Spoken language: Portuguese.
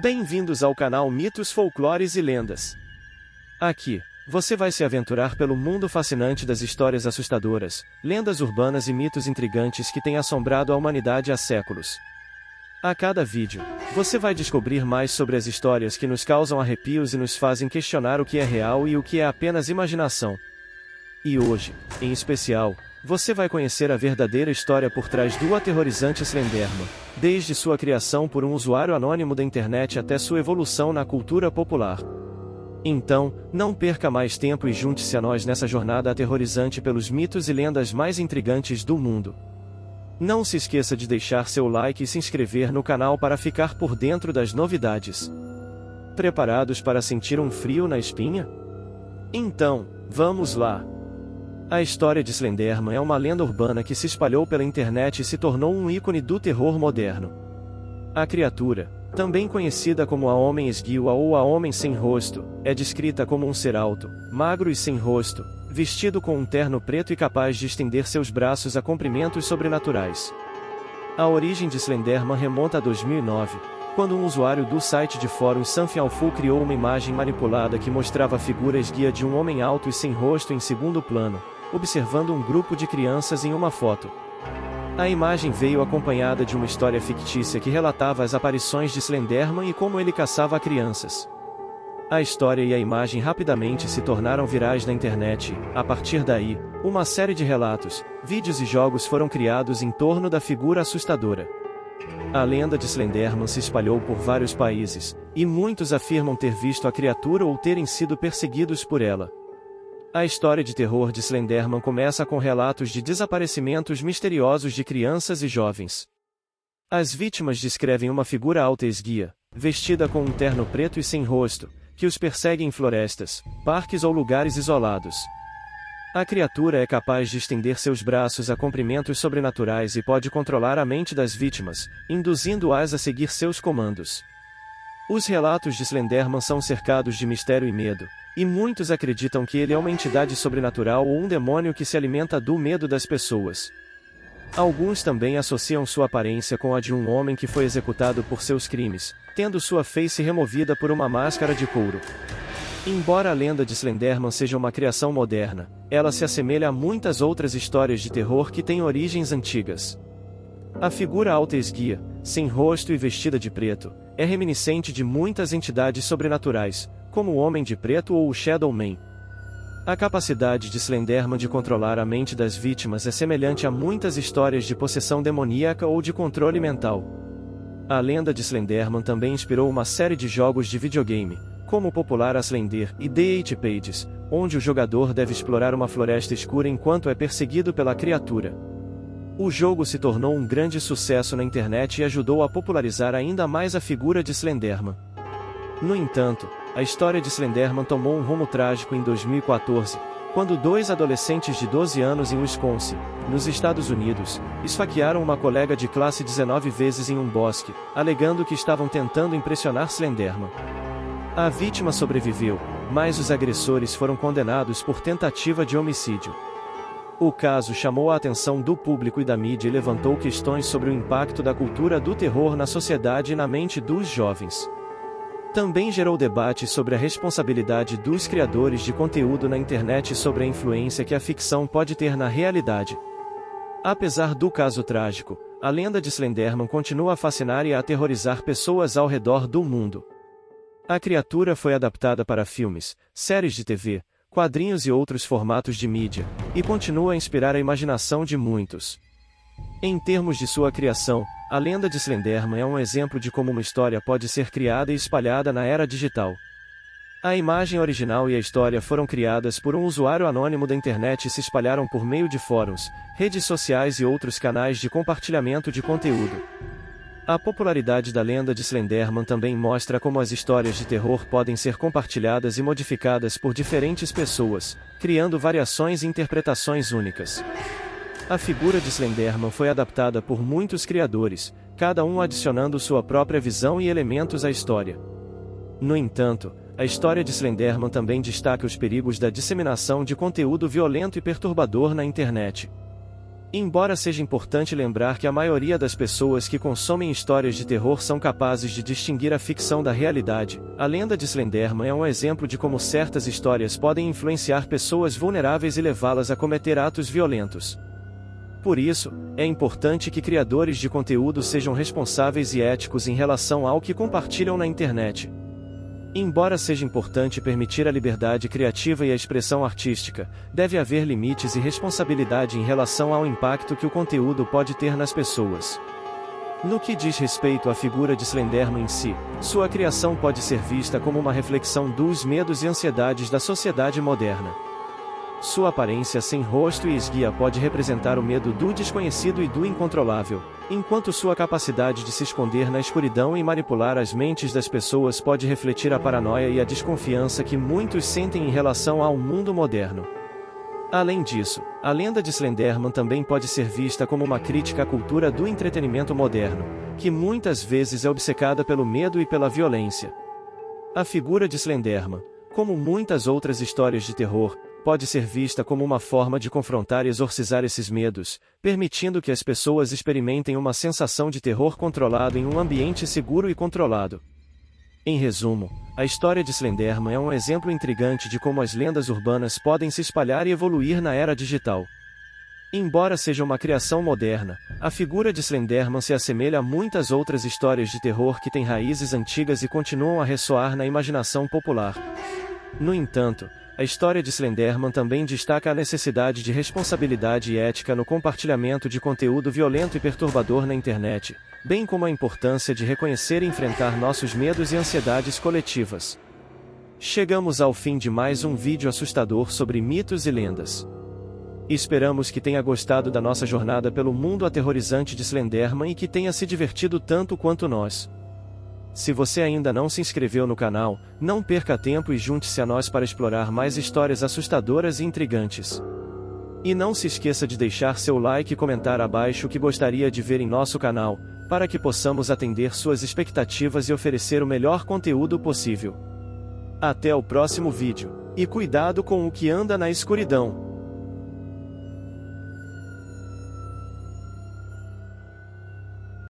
Bem-vindos ao canal Mitos, Folclores e Lendas. Aqui, você vai se aventurar pelo mundo fascinante das histórias assustadoras, lendas urbanas e mitos intrigantes que têm assombrado a humanidade há séculos. A cada vídeo, você vai descobrir mais sobre as histórias que nos causam arrepios e nos fazem questionar o que é real e o que é apenas imaginação. E hoje, em especial, você vai conhecer a verdadeira história por trás do aterrorizante Slenderman, desde sua criação por um usuário anônimo da internet até sua evolução na cultura popular. Então, não perca mais tempo e junte-se a nós nessa jornada aterrorizante pelos mitos e lendas mais intrigantes do mundo. Não se esqueça de deixar seu like e se inscrever no canal para ficar por dentro das novidades. Preparados para sentir um frio na espinha? Então, vamos lá! A história de Slenderman é uma lenda urbana que se espalhou pela internet e se tornou um ícone do terror moderno. A criatura, também conhecida como a Homem Esguio ou a Homem Sem Rosto, é descrita como um ser alto, magro e sem rosto, vestido com um terno preto e capaz de estender seus braços a comprimentos sobrenaturais. A origem de Slenderman remonta a 2009, quando um usuário do site de fóruns Sanfianfu criou uma imagem manipulada que mostrava a figura esguia de um homem alto e sem rosto em segundo plano, observando um grupo de crianças em uma foto. A imagem veio acompanhada de uma história fictícia que relatava as aparições de Slenderman e como ele caçava crianças. A história e a imagem rapidamente se tornaram virais na internet e, a partir daí, uma série de relatos, vídeos e jogos foram criados em torno da figura assustadora. A lenda de Slenderman se espalhou por vários países, e muitos afirmam ter visto a criatura ou terem sido perseguidos por ela. A história de terror de Slenderman começa com relatos de desaparecimentos misteriosos de crianças e jovens. As vítimas descrevem uma figura alta e esguia, vestida com um terno preto e sem rosto, que os persegue em florestas, parques ou lugares isolados. A criatura é capaz de estender seus braços a comprimentos sobrenaturais e pode controlar a mente das vítimas, induzindo-as a seguir seus comandos. Os relatos de Slenderman são cercados de mistério e medo, e muitos acreditam que ele é uma entidade sobrenatural ou um demônio que se alimenta do medo das pessoas. Alguns também associam sua aparência com a de um homem que foi executado por seus crimes, tendo sua face removida por uma máscara de couro. Embora a lenda de Slenderman seja uma criação moderna, ela se assemelha a muitas outras histórias de terror que têm origens antigas. A figura alta e esguia, sem rosto e vestida de preto, é reminiscente de muitas entidades sobrenaturais, como o Homem de Preto ou o Shadow Man. A capacidade de Slenderman de controlar a mente das vítimas é semelhante a muitas histórias de possessão demoníaca ou de controle mental. A lenda de Slenderman também inspirou uma série de jogos de videogame, como o popular Slender e The Eight Pages, onde o jogador deve explorar uma floresta escura enquanto é perseguido pela criatura. O jogo se tornou um grande sucesso na internet e ajudou a popularizar ainda mais a figura de Slenderman. No entanto, a história de Slenderman tomou um rumo trágico em 2014, quando dois adolescentes de 12 anos em Wisconsin, nos Estados Unidos, esfaquearam uma colega de classe 19 vezes em um bosque, alegando que estavam tentando impressionar Slenderman. A vítima sobreviveu, mas os agressores foram condenados por tentativa de homicídio. O caso chamou a atenção do público e da mídia e levantou questões sobre o impacto da cultura do terror na sociedade e na mente dos jovens. Também gerou debates sobre a responsabilidade dos criadores de conteúdo na internet e sobre a influência que a ficção pode ter na realidade. Apesar do caso trágico, a lenda de Slenderman continua a fascinar e a aterrorizar pessoas ao redor do mundo. A criatura foi adaptada para filmes, séries de TV, quadrinhos e outros formatos de mídia, e continua a inspirar a imaginação de muitos. Em termos de sua criação, a lenda de Slenderman é um exemplo de como uma história pode ser criada e espalhada na era digital. A imagem original e a história foram criadas por um usuário anônimo da internet e se espalharam por meio de fóruns, redes sociais e outros canais de compartilhamento de conteúdo. A popularidade da lenda de Slenderman também mostra como as histórias de terror podem ser compartilhadas e modificadas por diferentes pessoas, criando variações e interpretações únicas. A figura de Slenderman foi adaptada por muitos criadores, cada um adicionando sua própria visão e elementos à história. No entanto, a história de Slenderman também destaca os perigos da disseminação de conteúdo violento e perturbador na internet. Embora seja importante lembrar que a maioria das pessoas que consomem histórias de terror são capazes de distinguir a ficção da realidade, a lenda de Slenderman é um exemplo de como certas histórias podem influenciar pessoas vulneráveis e levá-las a cometer atos violentos. Por isso, é importante que criadores de conteúdo sejam responsáveis e éticos em relação ao que compartilham na internet. Embora seja importante permitir a liberdade criativa e a expressão artística, deve haver limites e responsabilidade em relação ao impacto que o conteúdo pode ter nas pessoas. No que diz respeito à figura de Slenderman em si, sua criação pode ser vista como uma reflexão dos medos e ansiedades da sociedade moderna. Sua aparência sem rosto e esguia pode representar o medo do desconhecido e do incontrolável, enquanto sua capacidade de se esconder na escuridão e manipular as mentes das pessoas pode refletir a paranoia e a desconfiança que muitos sentem em relação ao mundo moderno. Além disso, a lenda de Slenderman também pode ser vista como uma crítica à cultura do entretenimento moderno, que muitas vezes é obcecada pelo medo e pela violência. A figura de Slenderman, como muitas outras histórias de terror, pode ser vista como uma forma de confrontar e exorcizar esses medos, permitindo que as pessoas experimentem uma sensação de terror controlado em um ambiente seguro e controlado. Em resumo, a história de Slenderman é um exemplo intrigante de como as lendas urbanas podem se espalhar e evoluir na era digital. Embora seja uma criação moderna, a figura de Slenderman se assemelha a muitas outras histórias de terror que têm raízes antigas e continuam a ressoar na imaginação popular. No entanto, a história de Slenderman também destaca a necessidade de responsabilidade e ética no compartilhamento de conteúdo violento e perturbador na internet, bem como a importância de reconhecer e enfrentar nossos medos e ansiedades coletivas. Chegamos ao fim de mais um vídeo assustador sobre mitos e lendas. Esperamos que tenha gostado da nossa jornada pelo mundo aterrorizante de Slenderman e que tenha se divertido tanto quanto nós. Se você ainda não se inscreveu no canal, não perca tempo e junte-se a nós para explorar mais histórias assustadoras e intrigantes. E não se esqueça de deixar seu like e comentar abaixo o que gostaria de ver em nosso canal, para que possamos atender suas expectativas e oferecer o melhor conteúdo possível. Até o próximo vídeo, e cuidado com o que anda na escuridão!